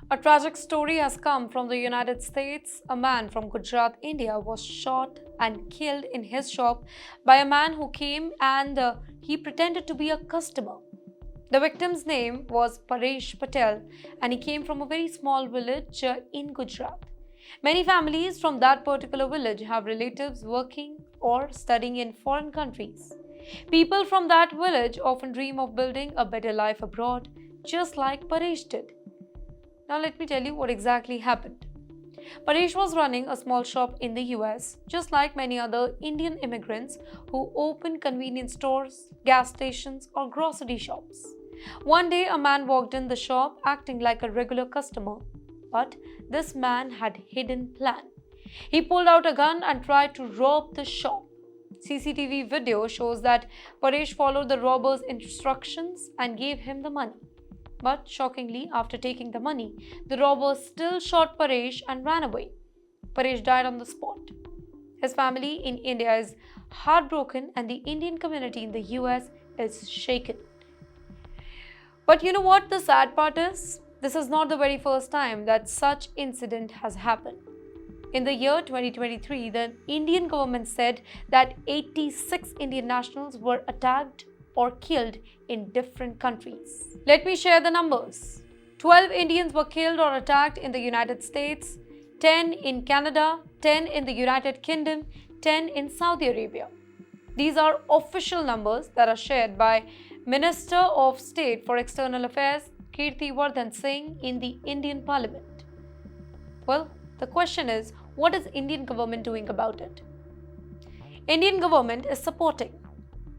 A tragic story has come from the United States. A man from Gujarat, India was shot and killed in his shop by a man who came and he pretended to be a customer. The victim's name was Paresh Patel and he came from a very small village in Gujarat. Many families from that particular village have relatives working or studying in foreign countries. People from that village often dream of building a better life abroad, just like Paresh did. Now, let me tell you what exactly happened. Paresh was running a small shop in the US, just like many other Indian immigrants who open convenience stores, gas stations, or grocery shops. One day, a man walked in the shop acting like a regular customer, but this man had hidden plan. He pulled out a gun and tried to rob the shop. CCTV video shows that Paresh followed the robber's instructions and gave him the money. But shockingly, after taking the money, the robber still shot Paresh and ran away. Paresh died on the spot. His family in India is heartbroken and the Indian community in the US is shaken. But you know what the sad part is? This is not the very first time that such incident has happened. In the year 2023, the Indian government said that 86 Indian nationals were attacked or killed in different countries. Let me share the numbers. 12 Indians were killed or attacked in the United States, 10 in Canada, 10 in the United Kingdom, 10 in Saudi Arabia. These are official numbers that are shared by Minister of State for External Affairs Kirti Vardhan Singh in the Indian Parliament. Well, the question is, what is Indian government doing about it? Indian government is supporting.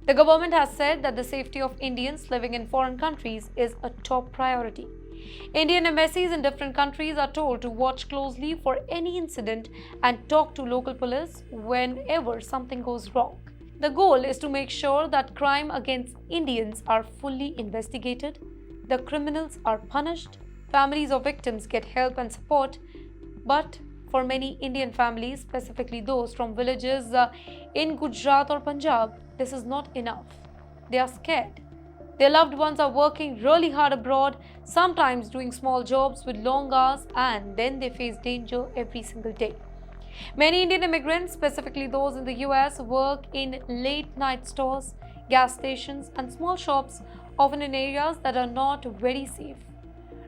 The government has said that the safety of Indians living in foreign countries is a top priority. Indian embassies in different countries are told to watch closely for any incident and talk to local police whenever something goes wrong. The goal is to make sure that crime against Indians are fully investigated, the criminals are punished, families of victims get help and support, but for many Indian families, specifically those from villages in Gujarat or Punjab, this is not enough. They are scared. Their loved ones are working really hard abroad, sometimes doing small jobs with long hours, and then they face danger every single day. Many Indian immigrants, specifically those in the US, work in late night stores, gas stations, and small shops, often in areas that are not very safe.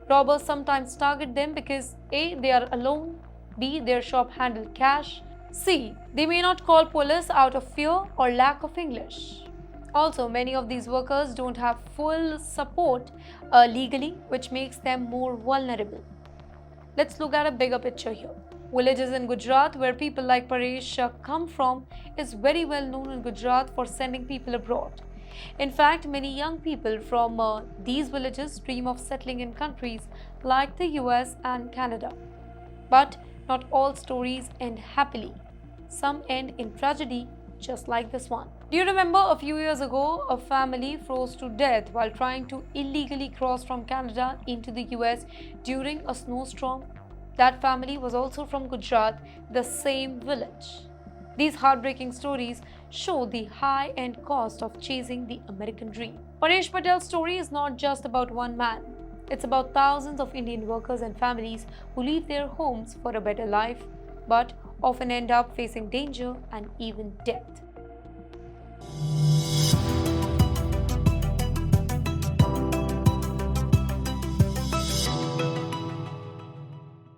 Robbers sometimes target them because A. They are alone, B. Their shop handles cash, C. They may not call police out of fear or lack of English. Also, many of these workers don't have full support legally, which makes them more vulnerable. Let's look at a bigger picture here. Villages in Gujarat, where people like Paresh come from, is very well known in Gujarat for sending people abroad. In fact, many young people from these villages dream of settling in countries like the US and Canada. But not all stories end happily. Some end in tragedy, just like this one. Do you remember a few years ago, a family froze to death while trying to illegally cross from Canada into the US during a snowstorm? That family was also from Gujarat, the same village. These heartbreaking stories show the high-end cost of chasing the American dream. Paresh Patel's story is not just about one man. It's about thousands of Indian workers and families who leave their homes for a better life, but often end up facing danger and even death.